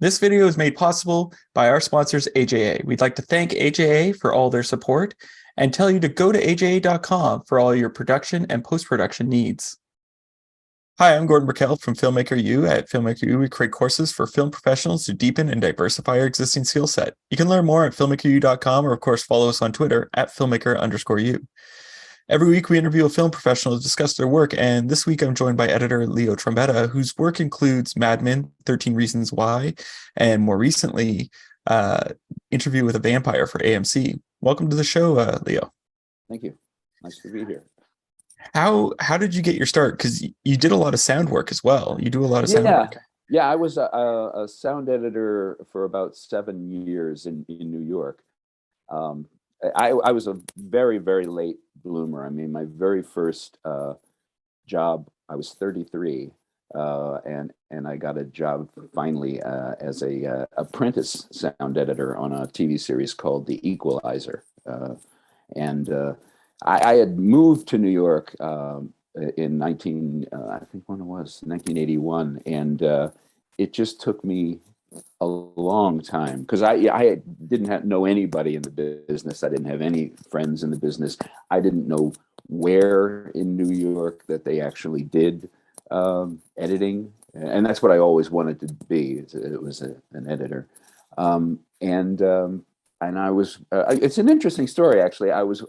This video is made possible by our sponsors, AJA. We'd like to thank AJA for all their support and tell you to go to aja.com for all your production and post-production needs. Hi, I'm Gordon Brickell from Filmmaker U. At Filmmaker U, we create courses for film professionals to deepen and diversify your existing skill set. You can learn more at filmmakeru.com or, of course, follow us on Twitter at filmmaker_u. Every week, we interview a film professional to discuss their work, and this week I'm joined by editor Leo Trombetta, whose work includes Mad Men, 13 Reasons Why, and more recently, Interview with a Vampire for AMC. Welcome to the show, Leo. Thank you. Nice to be here. How did you get your start? Because you did a lot of sound work as well. You do a lot of sound work. Yeah, I was a sound editor for about 7 years in New York. I was a very, very late bloomer. I mean, my very first job, I was 33, and I got a job finally as a apprentice sound editor on a TV series called The Equalizer. I had moved to New York in 1981, and it just took me a long time because I didn't know anybody in the business. I didn't have any friends in the business. I didn't know where in New York that they actually did editing, and that's what I always wanted to be. It was an editor, and I was. It's an interesting story, actually. I was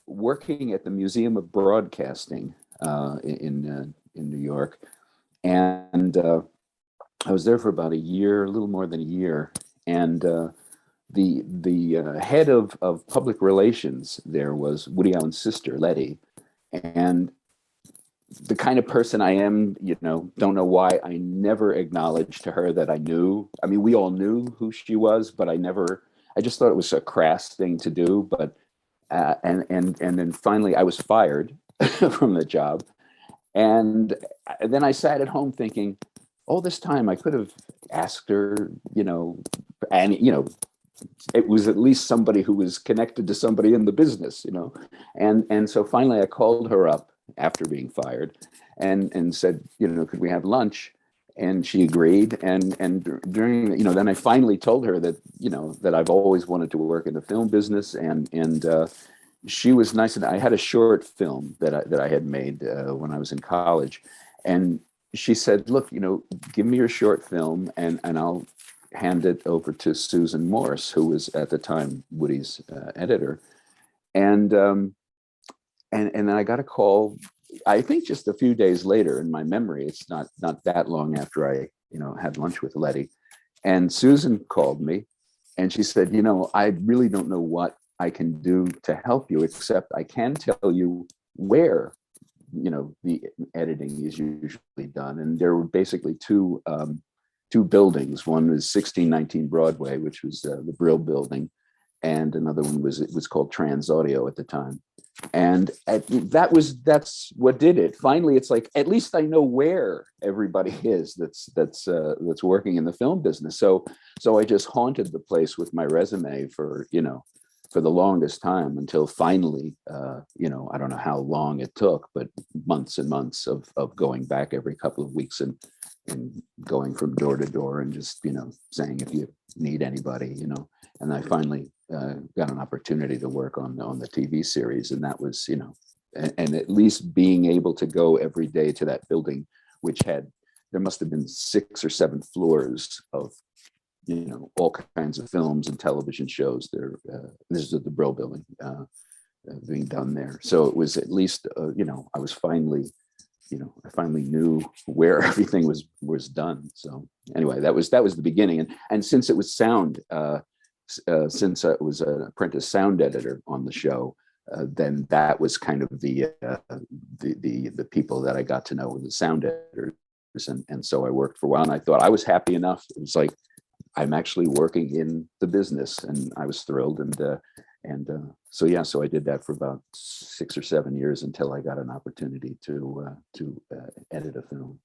working at the Museum of Broadcasting in New York, and I was there for about a year, a little more than a year, and the head of public relations there was Woody Allen's sister, Letty, and the kind of person I am, don't know why I never acknowledged to her that I knew. I mean, we all knew who she was, but I just thought it was a crass thing to do. But and then finally I was fired from the job, and then I sat at home thinking, all this time I could have asked her, and it was at least somebody who was connected to somebody in the business, and so finally I called her up after being fired and said, could we have lunch? And she agreed. And during, then I finally told her that, that I've always wanted to work in the film business, and she was nice. And I had a short film that I had made when I was in college, and she said, look, give me your short film and I'll hand it over to Susan Morse, who was at the time Woody's editor. And then I got a call, I think just a few days later. In my memory, it's not that long after I, had lunch with Letty. And Susan called me and she said, I really don't know what I can do to help you, except I can tell you where the editing is usually done. And there were basically two buildings. One was 1619 Broadway, which was the Brill building, and another one was called Trans Audio at the time. And that's what did it. Finally, it's like, at least I know where everybody is that's working in the film business. So I just haunted the place with my resume for the longest time, until finally, I don't know how long it took, but months and months of going back every couple of weeks and going from door to door and just, saying, if you need anybody, and I finally got an opportunity to work on the TV series. And that was, and at least being able to go every day to that building, which there must have been 6 or 7 floors of, all kinds of films and television shows there. This is the Brill building being done there. So it was at least, I was finally, I finally knew where everything was done. So anyway, that was the beginning. And since it was sound, since I was an apprentice sound editor on the show, then that was kind of the people that I got to know, the sound editors. And so I worked for a while, and I thought I was happy enough. It was like, I'm actually working in the business, and I was thrilled. So I did that for about 6 or 7 years until I got an opportunity to edit a film.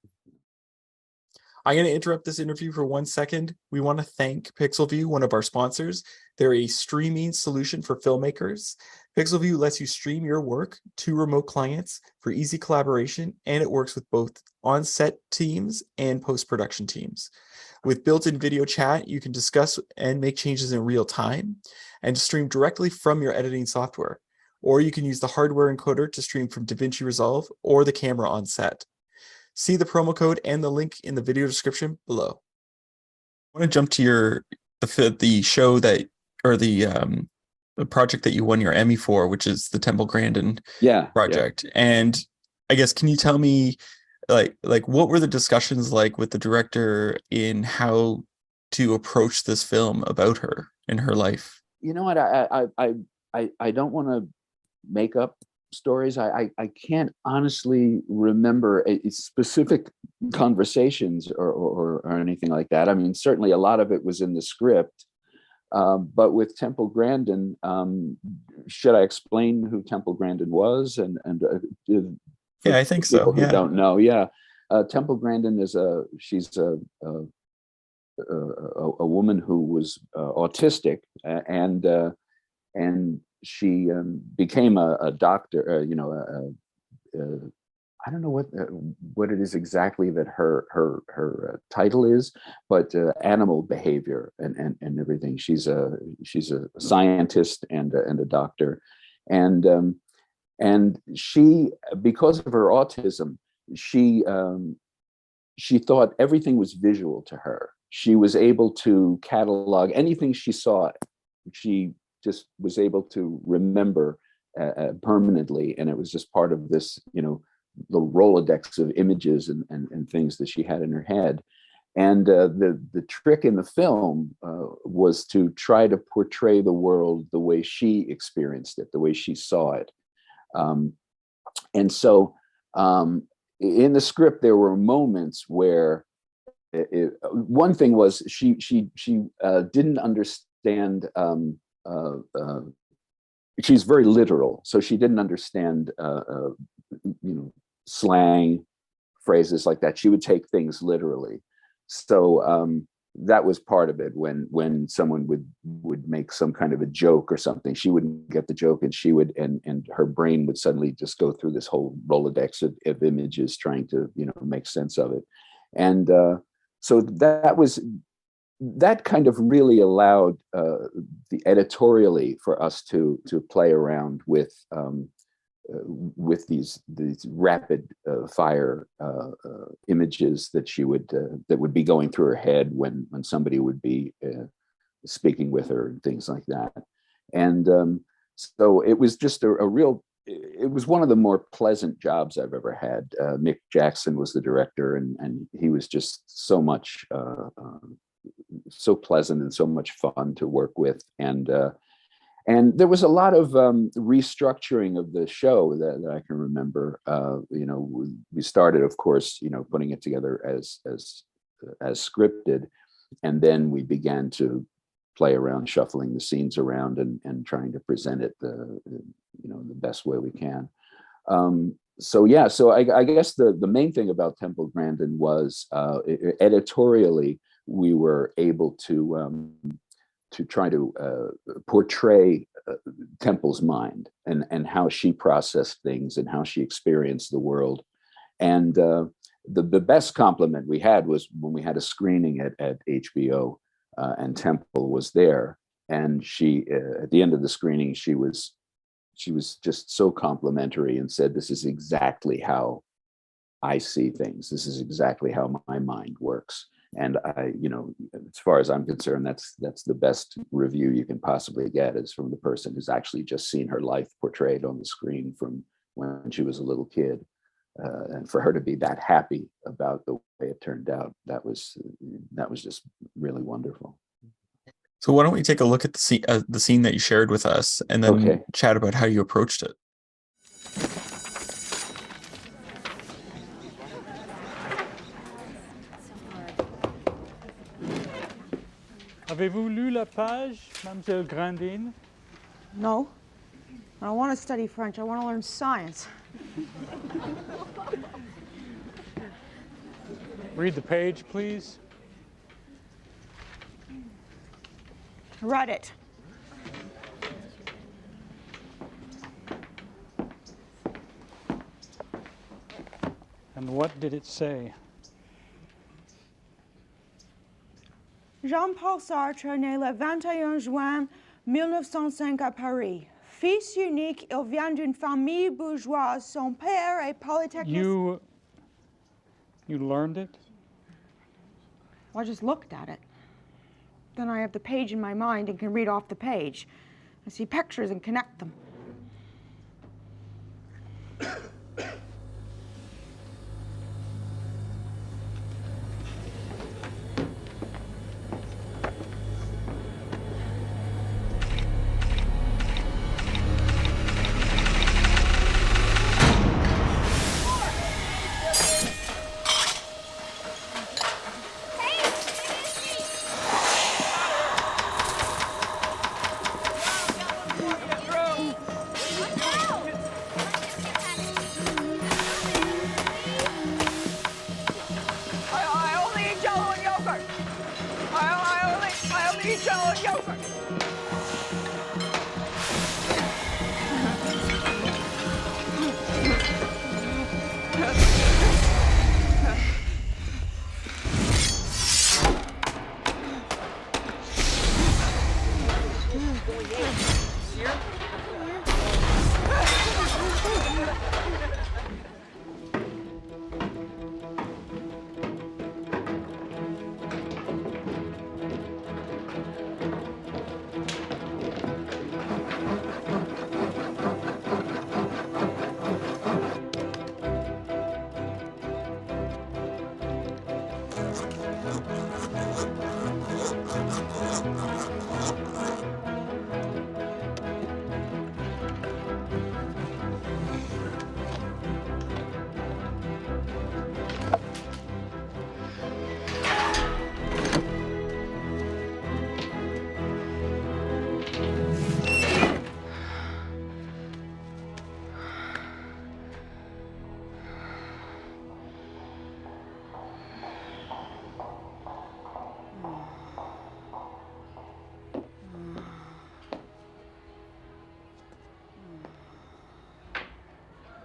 I'm going to interrupt this interview for 1 second. We want to thank PixelView, one of our sponsors. They're a streaming solution for filmmakers Pixelview lets you stream your work to remote clients for easy collaboration, and it works with both on-set teams and post-production teams. With built-in video chat, you can discuss and make changes in real time and stream directly from your editing software. Or you can use the hardware encoder to stream from DaVinci Resolve or the camera on set. See the promo code and the link in the video description below. I want to jump to the show that, or the project that you won your Emmy for, which is the Temple Grandin project. And I guess, can you tell me, like what were the discussions like with the director in how to approach this film about her and her life? You know what? I don't want to make up stories. I can't honestly remember specific conversations or anything like that. I mean, certainly a lot of it was in the script. But with Temple Grandin, should I explain who Temple Grandin was? Yeah, I think so. People who don't know, Temple Grandin is she's a woman who was autistic, and she became a doctor. I don't know what it is exactly that her title is, but animal behavior and everything. She's a scientist and a doctor, and she, because of her autism, she thought everything was visual to her. She was able to catalog anything she saw. She just was able to remember permanently, and it was just part of this, the Rolodex of images and things that she had in her head. And the trick in the film was to try to portray the world the way she experienced it, the way she saw it. And so in the script, there were moments where one thing was she didn't understand. She's very literal, so she didn't understand slang, phrases like that. She would take things literally. So that was part of it. When someone would make some kind of a joke or something, she wouldn't get the joke, and she would, and her brain would suddenly just go through this whole Rolodex of images trying to make sense of it. And so that kind of really allowed the editorially for us to play around with these rapid fire images that she would that would be going through her head when somebody would be speaking with her and things like that. And so it was just a real, it was one of the more pleasant jobs I've ever had. Mick Jackson was the director, and he was just so much so pleasant and so much fun to work with. And there was a lot of restructuring of the show that I can remember. We started, of course, putting it together as scripted, and then we began to play around, shuffling the scenes around, and trying to present it the best way we can. So I guess the main thing about Temple Grandin was editorially, we were able to try to portray Temple's mind and how she processed things and how she experienced the world. And the best compliment we had was when we had a screening at HBO, and Temple was there, and she at the end of the screening, she was just so complimentary and said, "This is exactly how I see things. This is exactly how my mind works." And as far as I'm concerned, that's the best review you can possibly get, is from the person who's actually just seen her life portrayed on the screen from when she was a little kid. And for her to be that happy about the way it turned out, that was just really wonderful. So why don't we take a look at the scene that you shared with us, and then chat about how you approached it. Avez-vous lu la page, Mademoiselle Grandin? No. I don't want to study French. I want to learn science. Read the page, please. Read it. And what did it say? Jean-Paul Sartre né le 21 juin 1905 à Paris. Fils unique, il vient d'une famille bourgeoise. Son père est polytechnicien. You learned it? Well, I just looked at it. Then I have the page in my mind and can read off the page. I see pictures and connect them.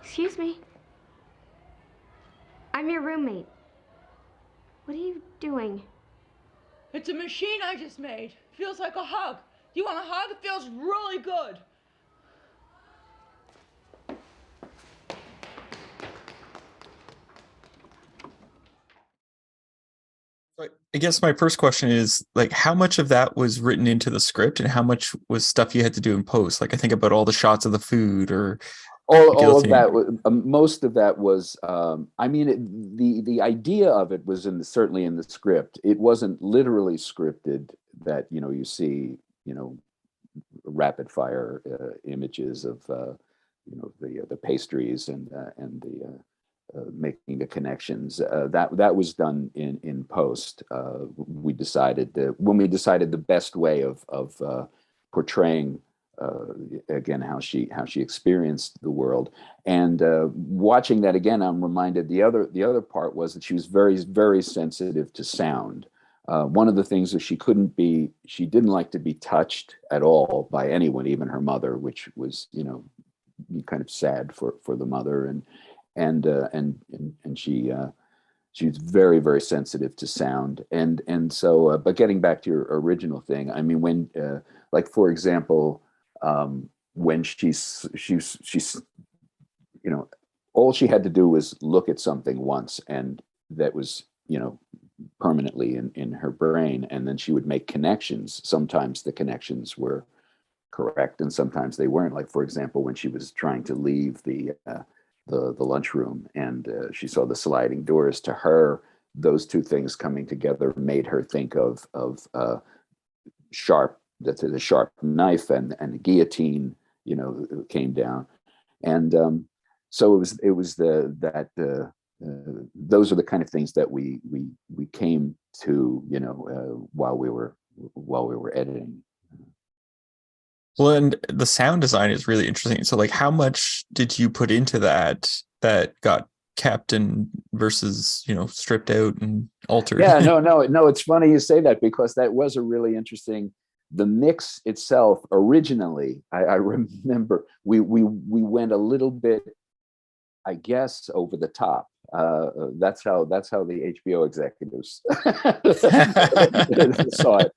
Excuse me. I'm your roommate. What are you doing? It's a machine I just made. Feels like a hug. You want a hug? It feels really good. I guess my first question is like, how much of that was written into the script and how much was stuff you had to do in post? Like I think about all the shots of the food or all of that, most of that was, I mean, the idea of it was certainly in the script. It wasn't literally scripted that, you see, rapid fire images of, the pastries and the making the connections. That was done in post. We decided when we decided the best way of portraying again how she experienced the world, and watching that again, I'm reminded the other part was that she was very, very sensitive to sound. One of the things that she didn't like to be touched at all by anyone, even her mother, which was kind of sad for the mother, and she was very, very sensitive to sound, and so but getting back to your original thing, I mean, when like for example, when she's all she had to do was look at something once, and that was permanently in her brain, and then she would make connections. Sometimes the connections were correct and sometimes they weren't. Like for example, when she was trying to leave the lunchroom and she saw the sliding doors, to her those two things coming together made her think of sharp, that's a sharp knife, and the guillotine came down, and so it was those are the kind of things that we came to while we were editing. Well, and the sound design is really interesting. So like how much did you put into that got kept and versus stripped out and altered? Yeah, no, it's funny you say that, because that was a really interesting, the mix itself originally, I remember we went a little bit, I guess, over the top. That's how the HBO executives saw it.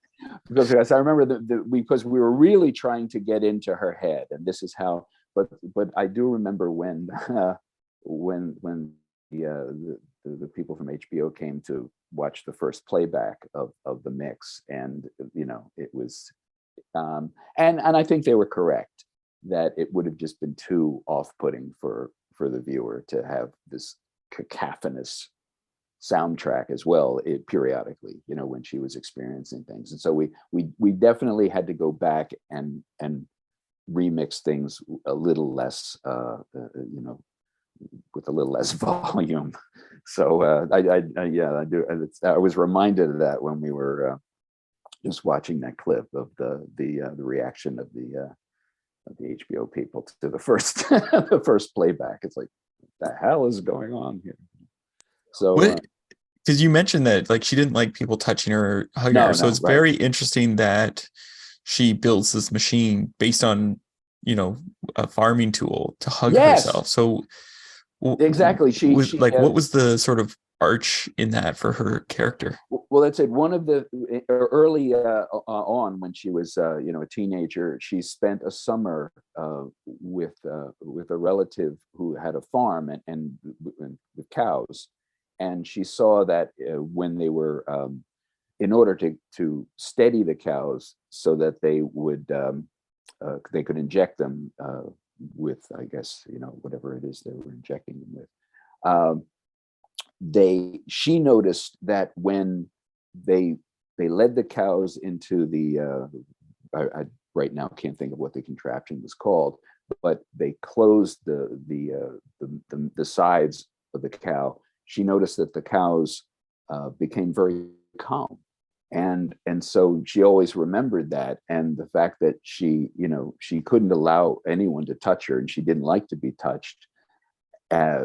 Because I remember because we were really trying to get into her head, and this is how. But I do remember when the people from HBO came to watch the first playback of the mix, and it was, and I think they were correct that it would have just been too off-putting for the viewer to have this cacophonous soundtrack as well, periodically, when she was experiencing things. And so we definitely had to go back and remix things a little less, with a little less volume. So I do. I was reminded of that when we were just watching that clip of the reaction of the HBO people to the first the first playback. It's like, what the hell is going on here? So because you mentioned that like she didn't like people touching her or hugging her, so it's right. very interesting that she builds this machine based on a farming tool to hug herself. So exactly, she what was the sort of arch in that for her character? Well, that's it. One of the early on, when she was a teenager, she spent a summer with a relative who had a farm and with cows, and she saw that when they were in order to steady the cows so that they could inject them with, I guess, whatever it is they were injecting them with. She noticed that when they led the cows into the I right now can't think of what the contraption was called, but they closed the sides of the cow. She noticed that the cows became very calm, and so she always remembered that, and the fact that she couldn't allow anyone to touch her, and she didn't like to be touched.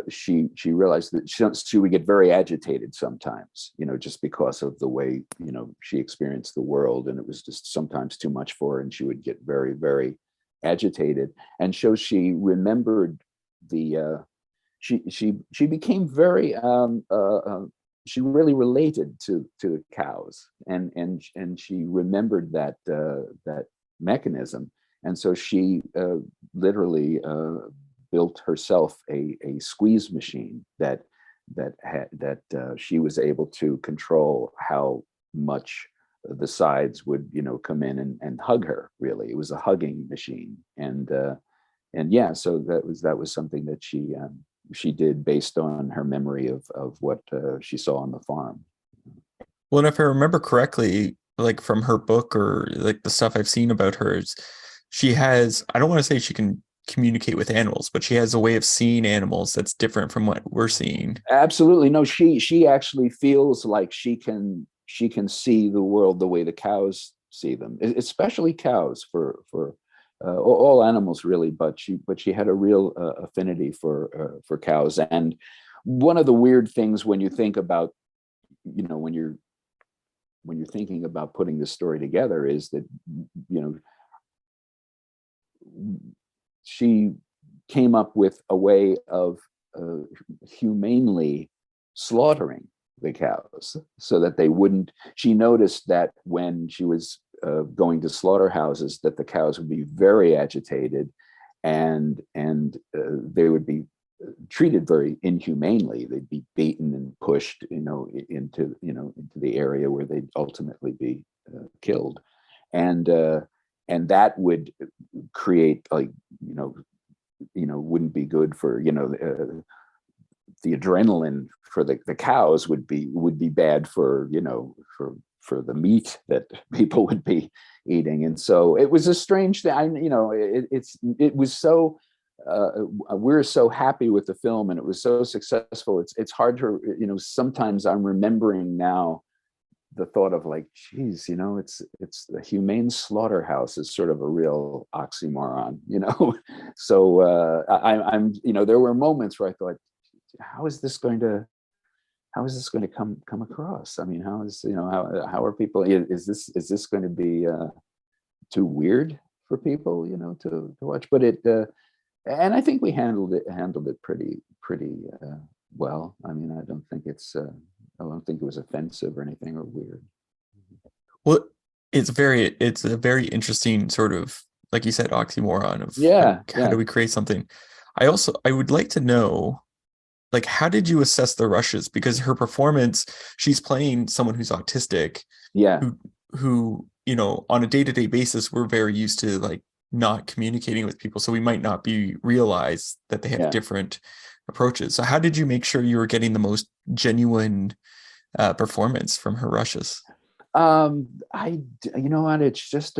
She realized that she would get very agitated sometimes, just because of the way, she experienced the world, and it was just sometimes too much for her, and she would get very, very agitated. And so she remembered she became very, she really related to the cows, and she remembered that mechanism. And so she literally built herself a squeeze machine that she was able to control how much the sides would come in and hug her. Really, it was a hugging machine, and yeah, so that was something that she did based on her memory of what she saw on the farm. Well, and if I remember correctly, like from her book or like the stuff I've seen about her, she has, I don't want to say she can communicate with animals, but she has a way of seeing animals that's different from what we're seeing. Absolutely. No, she actually feels like she can see the world the way the cows see them, especially cows, for all animals really, but she had a real affinity for cows. And one of the weird things when you think about, when you're thinking about putting this story together, is that she came up with a way of humanely slaughtering the cows so that they wouldn't. She noticed that when she was going to slaughterhouses, that the cows would be very agitated, and they would be treated very inhumanely. They'd be beaten and pushed, into the area where they'd ultimately be killed, and that would create, like, wouldn't be good for, the adrenaline for the cows would be bad for the meat that people would be eating. And so it was a strange thing. It was so we're so happy with the film, and it was so successful. It's hard to, sometimes I'm remembering now the thought of, like, geez, it's the humane slaughterhouse is sort of a real oxymoron, So I'm there were moments where I thought, how is this going to come across? I mean, how are people? Is this going to be too weird for people, to watch? But it, and I think we handled it pretty well. I mean, I don't think I don't think it was offensive or anything or weird. Well, it's a very interesting sort of, like you said, oxymoron of Yeah, how do we create something. I would like to know, like, how did you assess the rushes? Because her performance, she's playing someone who's autistic, yeah, who, you know, on a day-to-day basis, we're very used to like not communicating with people. So we might not realize that they have yeah. different approaches. So how did you make sure you were getting the most genuine performance from her rushes? You know what, it's just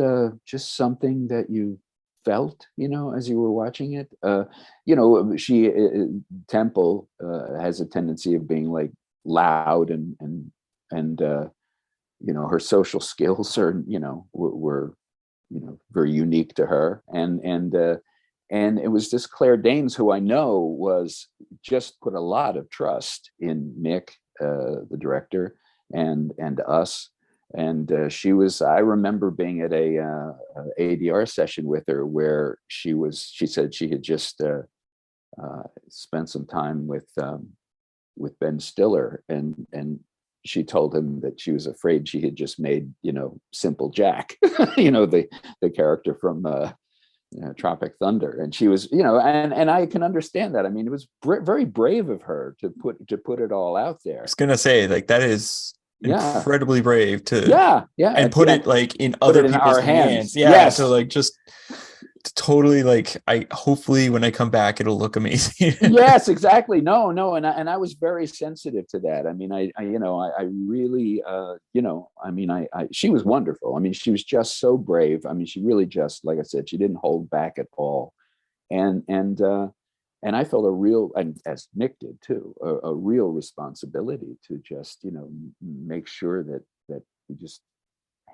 something that you felt, you know, as you were watching it. You know, Temple has a tendency of being like loud and you know, her social skills are, you know, were you know, very unique to her. And it was just Claire Danes, who I know was just put a lot of trust in Mick, the director, and us. And I remember being at a ADR session with her where she said she had just spent some time with Ben Stiller, and she told him that she was afraid she had just made, you know, Simple Jack, you know, the character from Tropic Thunder. And she was, you know, and I can understand that. I mean, it was very brave of her to put it all out there. I was gonna say, like, that is incredibly brave to and put it like in other people's hands. Yeah, yes. To like just totally, like, hopefully when I come back it'll look amazing. Yes, exactly. No, and I was very sensitive to that. I mean, I you know, I really you know, I mean, I she was wonderful. I mean, she was just so brave. I mean, she really just, like I said, she didn't hold back at all. And I felt a real, and as Nick did too, a real responsibility to just, you know, make sure that we just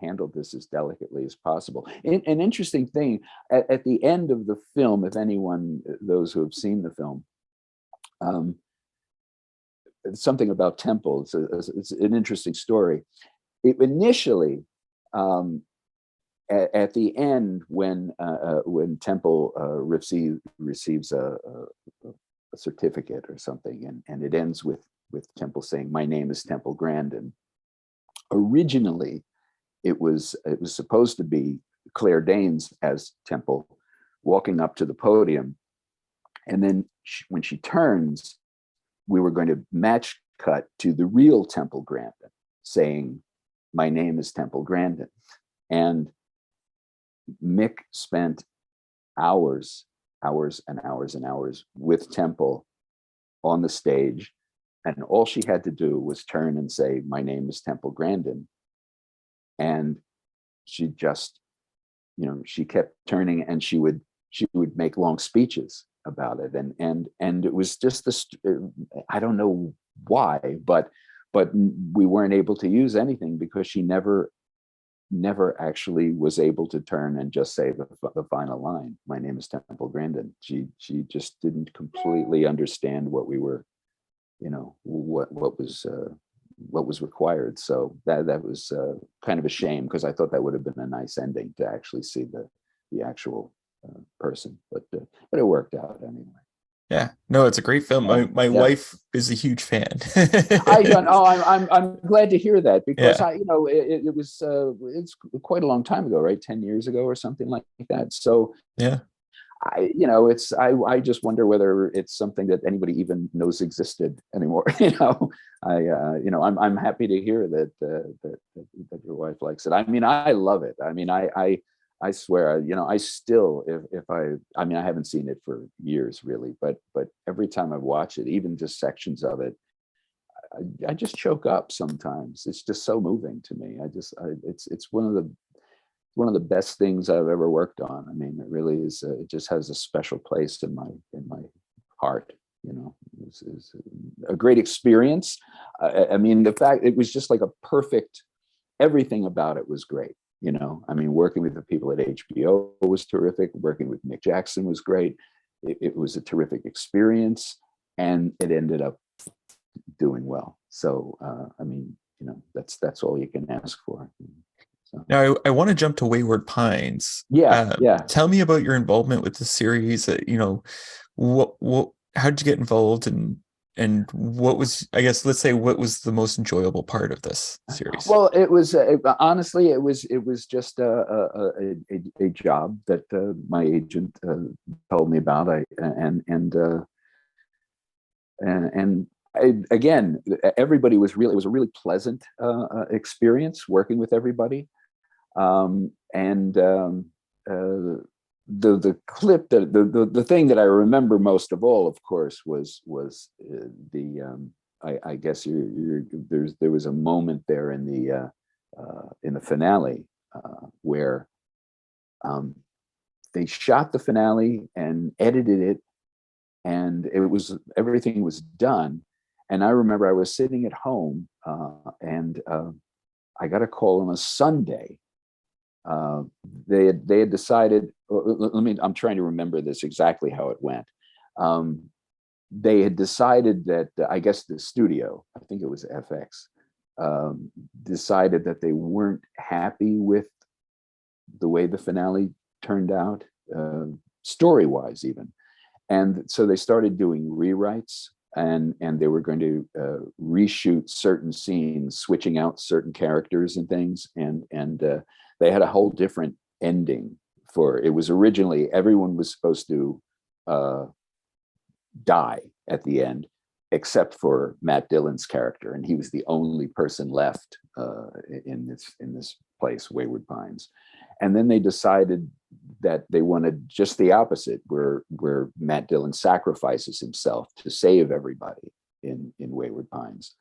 handled this as delicately as possible. An interesting thing, at the end of the film, if anyone, those who have seen the film, something about Temple, it's an interesting story. It initially, at the end, when Temple receives a certificate or something, and it ends with Temple saying, "My name is Temple Grandin." Originally, it was supposed to be Claire Danes as Temple walking up to the podium, and then when she turns, we were going to match cut to the real Temple Grandin saying, "My name is Temple Grandin." And Mick spent hours and hours and hours with Temple on the stage, and all she had to do was turn and say, "My name is Temple Grandin." And she just, you know, she kept turning, and she would make long speeches about it, and it was just this, I don't know why, but we weren't able to use anything because she never actually was able to turn and just say the final line, "My name is Temple Grandin." She just didn't completely understand what we were, you know, what was required. So that was kind of a shame, because I thought that would have been a nice ending to actually see the actual person, but it worked out anyway. Yeah, no, it's a great film. My wife is a huge fan. I'm glad to hear that, because you know, it was it's quite a long time ago, right? 10 years ago or something like that. So yeah, you know, I just wonder whether it's something that anybody even knows existed anymore. You know, you know, I'm happy to hear that your wife likes it. I mean, I love it. I mean, I swear, you know, I still, if I mean, I haven't seen it for years really, but every time I watch it, even just sections of it, I just choke up sometimes. It's just so moving to me. It's one of the best things I've ever worked on. I mean, it really is. It just has a special place in my heart. You know, it's a great experience. I mean, the fact it was just like a perfect. Everything about it was great. You know, I mean, working with the people at HBO was terrific. Working with Mick Jackson was great. It was a terrific experience, and it ended up doing well. So, I mean, you know, that's all you can ask for. So. Now, I want to jump to Wayward Pines. Yeah. Tell me about your involvement with the series. You know, how did you get involved, and And what was, I guess, let's say, what was the most enjoyable part of this series? Well, it was honestly, it was just a job that my agent told me about. Again, everybody was really, it was a really pleasant experience working with everybody. The clip that the thing that I remember most of all, of course, was I guess there was a moment there in the finale where they shot the finale and edited it, and everything was done. And I remember I was sitting at home and I got a call on a Sunday. They had decided, I'm trying to remember this exactly how it went. They had decided that, I guess the studio, I think it was FX, decided that they weren't happy with the way the finale turned out, story-wise even. And so they started doing rewrites, and they were going to reshoot certain scenes, switching out certain characters and things. And they had a whole different ending for it. Was originally, everyone was supposed to die at the end, except for Matt Dillon's character, and he was the only person left in this place, Wayward Pines. And then they decided that they wanted just the opposite, where Matt Dillon sacrifices himself to save everybody in Wayward Pines,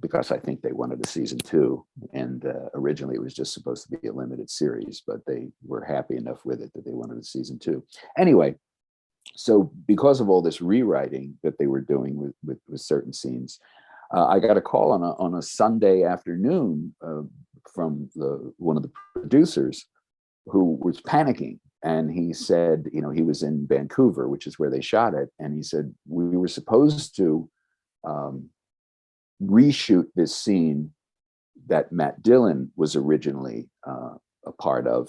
because I think they wanted a season 2, and originally it was just supposed to be a limited series, but they were happy enough with it that they wanted a season 2. Anyway, so because of all this rewriting that they were doing with certain scenes, I got a call on a Sunday afternoon from one of the producers, who was panicking. And he said, he was in Vancouver, which is where they shot it. And he said, we were supposed to reshoot this scene that Matt Dillon was originally a part of.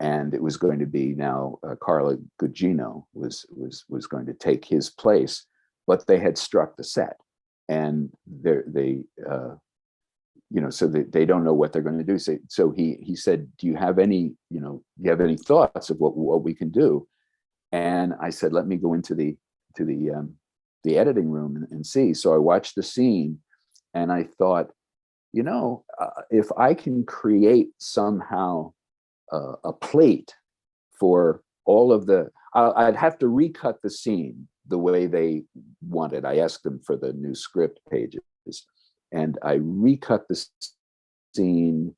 And it was going to be now Carla Gugino was going to take his place, but they had struck the set, and so they don't know what they're going to do. So he said, do you have any thoughts of what we can do? And I said, let me go into the editing room and see. So I watched the scene, and I thought, if I can create somehow a plate for all of I'd have to recut the scene the way they wanted. I asked them for the new script pages, and I recut the scene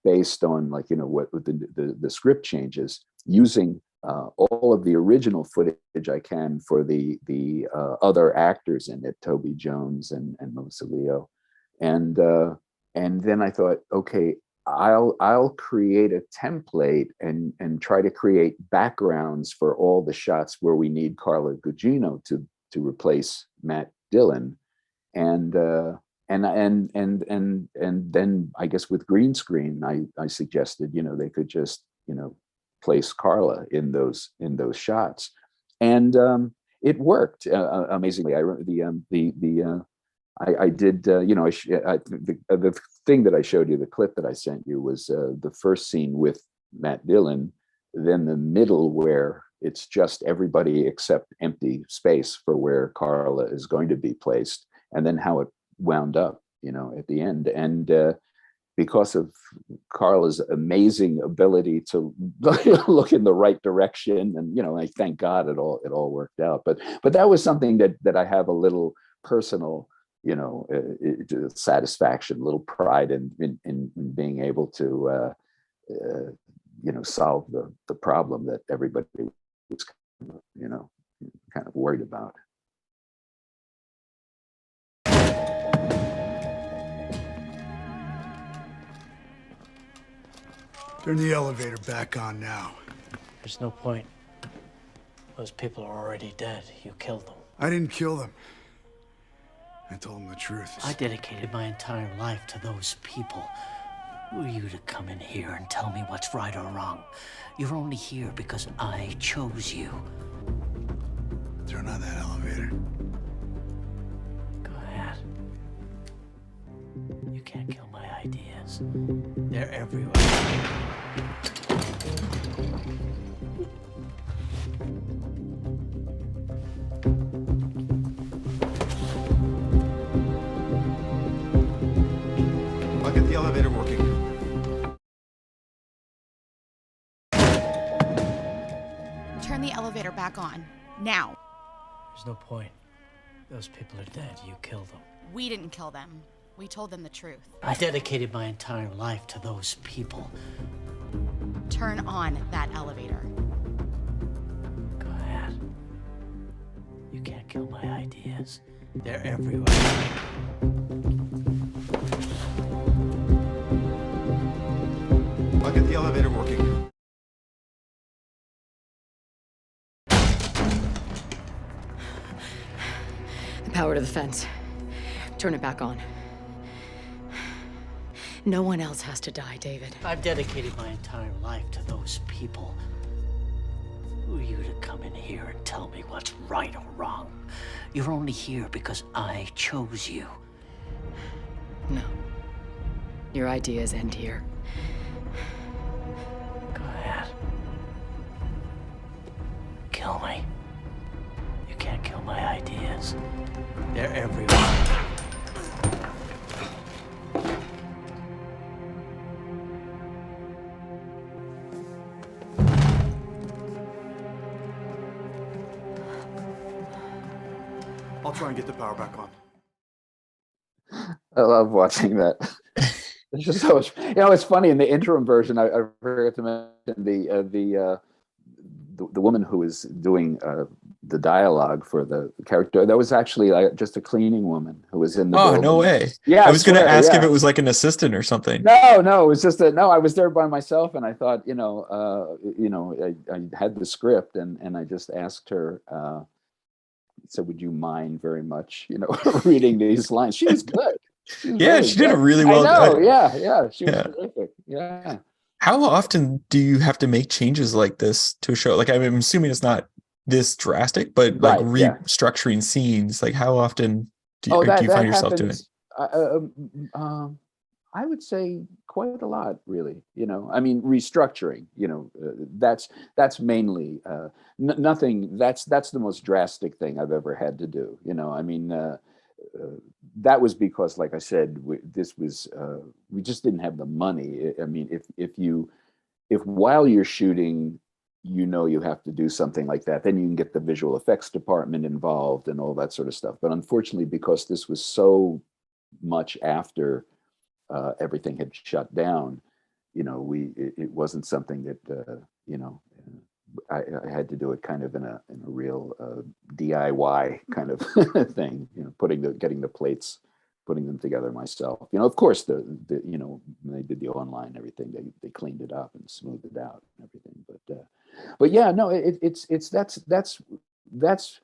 based on what the script changes, using all of the original footage I can for the other actors in it, Toby Jones and Melissa Leo, and then I thought, okay, I'll create a template and try to create backgrounds for all the shots where we need Carla Gugino to replace Matt Dillon, and then I guess with green screen, I suggested they could just place Carla in those shots, and it worked amazingly. I did, the thing that I showed you, the clip that I sent you, was the first scene with Matt Dillon, then the middle where it's just everybody except empty space for where Carla is going to be placed, and then how it wound up, at the end. And because of Carla's amazing ability to look in the right direction, and I thank God it all worked out. But that was something that I have a little personal satisfaction, a little pride in being able to solve the problem that everybody was kind of worried about. Turn the elevator back on now. There's no point. Those people are already dead. You killed them. I didn't kill them. I told them the truth. I dedicated my entire life to those people. Who are you to come in here and tell me what's right or wrong? You're only here because I chose you. Turn on that elevator. ideas. They're everywhere. I'll get the elevator working. Turn the elevator back on. Now. There's no point. Those people are dead. You killed them. We didn't kill them. We told them the truth. I dedicated my entire life to those people. Turn on that elevator. Go ahead. You can't kill my ideas. They're everywhere. I'll get the elevator working. The power to the fence. Turn it back on. No one else has to die, David. I've dedicated my entire life to those people. Who are you to come in here and tell me what's right or wrong? You're only here because I chose you. No. Your ideas end here. Go ahead. Kill me. You can't kill my ideas. They're everywhere. I'll try and get the power back on. I love watching that. It's just so, it's funny in the interim version. I forgot to mention the woman who was doing the dialogue for the character. That was actually just a cleaning woman who was in the. Oh, building. no way! Yeah, I was going to ask if yeah. it was like an assistant or something. No, it was just that. No, I was there by myself, and I thought, I had the script, and I just asked her. So, would you mind very much, reading these lines? She was good. Yeah, she did it really well. I know. Yeah, she was terrific. Yeah. How often do you have to make changes like this to a show? Like, I'm assuming it's not this drastic, but like restructuring scenes. Like, how often do you find yourself doing? I would say quite a lot, really. I mean, restructuring. That's mainly nothing. That's the most drastic thing I've ever had to do. I mean, that was because, like I said, we just didn't have the money. I mean, if while you're shooting, you have to do something like that, then you can get the visual effects department involved and all that sort of stuff. But unfortunately, because this was so much after everything had shut down, it wasn't something that I had to do it kind of in a real DIY kind of thing, getting the plates, putting them together myself. Of course, when they did the online and everything, they cleaned it up and smoothed it out and everything. But yeah, no, that's.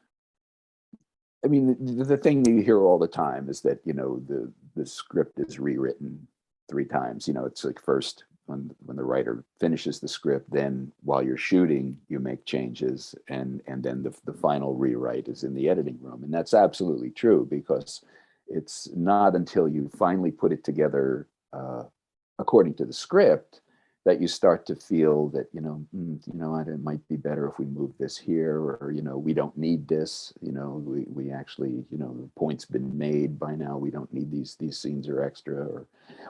I mean, the thing you hear all the time is that the script is rewritten 3 times. It's like first when the writer finishes the script, then while you're shooting, you make changes, and then the final rewrite is in the editing room. And that's absolutely true, because it's not until you finally put it together according to the script that you start to feel that, it might be better if we move this here, or, we don't need this, we actually, the point's been made by now. We don't need these scenes are extra,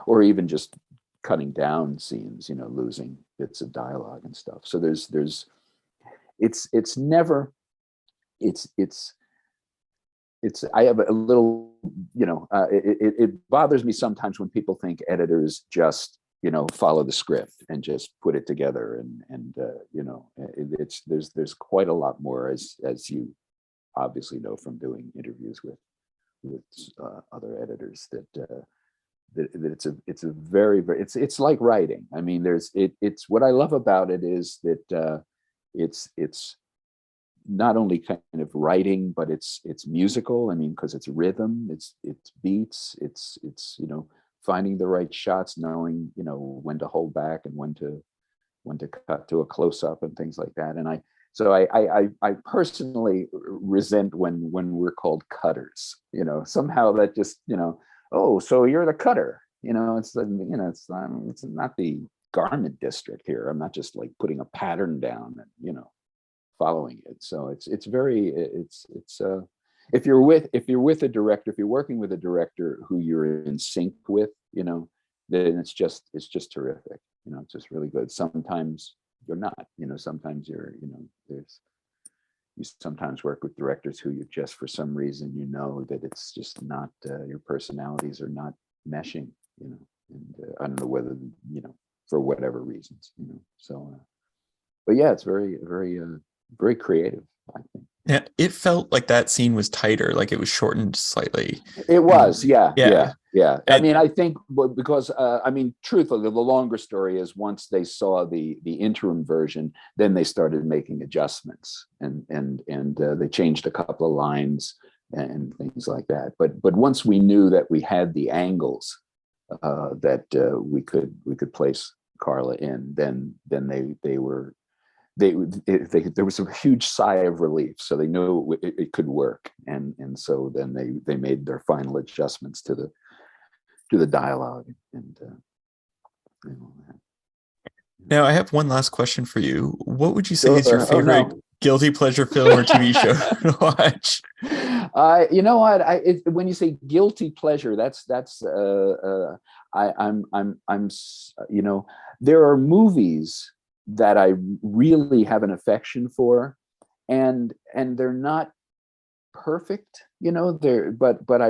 or even just cutting down scenes, losing bits of dialogue and stuff. So I have a little, it bothers me sometimes when people think editors just, follow the script and just put it together, and there's quite a lot more, as you obviously know from doing interviews with other editors, that it's a very, very, it's like writing. I mean, it's what I love about it is that it's not only kind of writing, but it's musical. I mean, because it's rhythm, it's beats, it's finding the right shots, knowing when to hold back and when to cut to a close up and things like that. And I personally resent when we're called cutters. Somehow that just oh, so you're the cutter. It's it's not the garment district here. I'm not just like putting a pattern down and following it. So it's very if you're with a director, if you're working with a director who you're in sync with, then it's just terrific. It's just really good. Sometimes you're not. Sometimes you sometimes work with directors who you just, for some reason, that it's just not, your personalities are not meshing, and I don't know whether, for whatever reasons, so, but yeah, it's very, very, very creative, I think. Yeah, it felt like that scene was tighter, like it was shortened slightly. It was, yeah. And, I think because truthfully, the longer story is once they saw the interim version, then they started making adjustments and they changed a couple of lines and things like that. But once we knew that we had the angles that we could place Carla in, then there was a huge sigh of relief, so they knew it could work, and so then they made their final adjustments to the dialogue and Now I have one last question for you. What would you say is your favorite guilty pleasure film or TV show to watch? You know what? When you say guilty pleasure, there are movies that I really have an affection for, and they're not perfect, but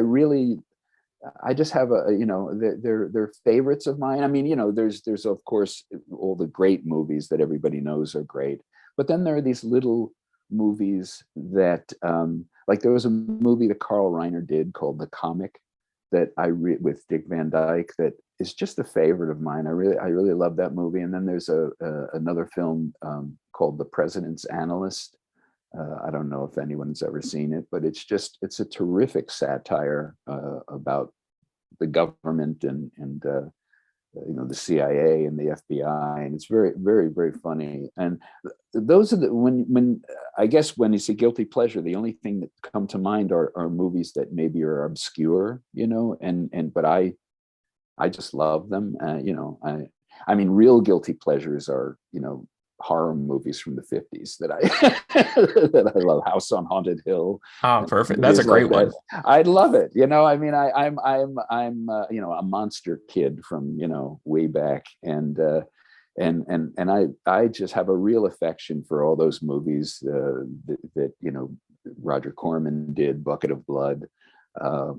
I just have they're favorites of mine. There's of course all the great movies that everybody knows are great, but then there are these little movies that like there was a movie that Carl Reiner did called The Comic that with Dick Van Dyke that is just a favorite of mine. I really love that movie. And then there's another film called The President's Analyst. I don't know if anyone's ever seen it, but it's a terrific satire about the government and the CIA and the FBI, and it's very, very, very funny. And those are when I guess when you say guilty pleasure, the only thing that come to mind are movies that maybe are obscure, but I just love them. Real guilty pleasures are horror movies from the 50s that I love. House on Haunted Hill. Oh, perfect. That's a great one. I love it. I'm a monster kid from way back, and I just have a real affection for all those movies that Roger Corman did, Bucket of Blood. So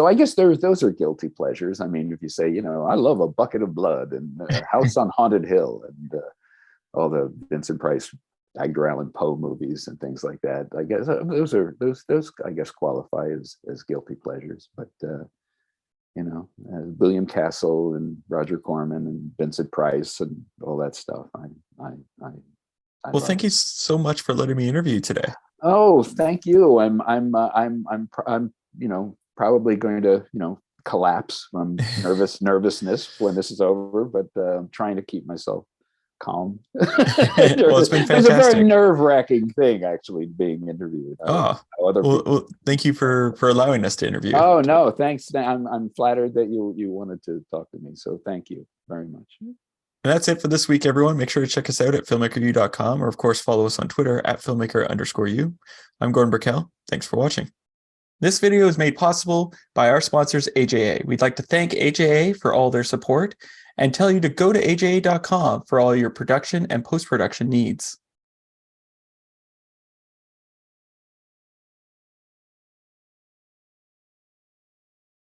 I guess those are guilty pleasures. If you say, I love A Bucket of Blood and House on Haunted Hill and all the Vincent Price, Edgar Allan Poe movies and things like that, I guess those I guess qualify as guilty pleasures. But William Castle and Roger Corman and Vincent Price and all that stuff. Well, thank you so much for letting me interview you today. Oh, thank you. I'm probably going to collapse from nervousness when this is over, but I'm trying to keep myself calm. Well, it's been fantastic. It's a very nerve-wracking thing, actually, being interviewed. Well, thank you for allowing us to interview. Oh no, thanks. I'm flattered that you wanted to talk to me. So thank you very much. And that's it for this week, everyone. Make sure to check us out at filmmakeru.com, or of course follow us on Twitter at filmmaker_u. I'm Gordon Burkell. Thanks for watching. This video is made possible by our sponsors, AJA. We'd like to thank AJA for all their support and tell you to go to aja.com for all your production and post-production needs.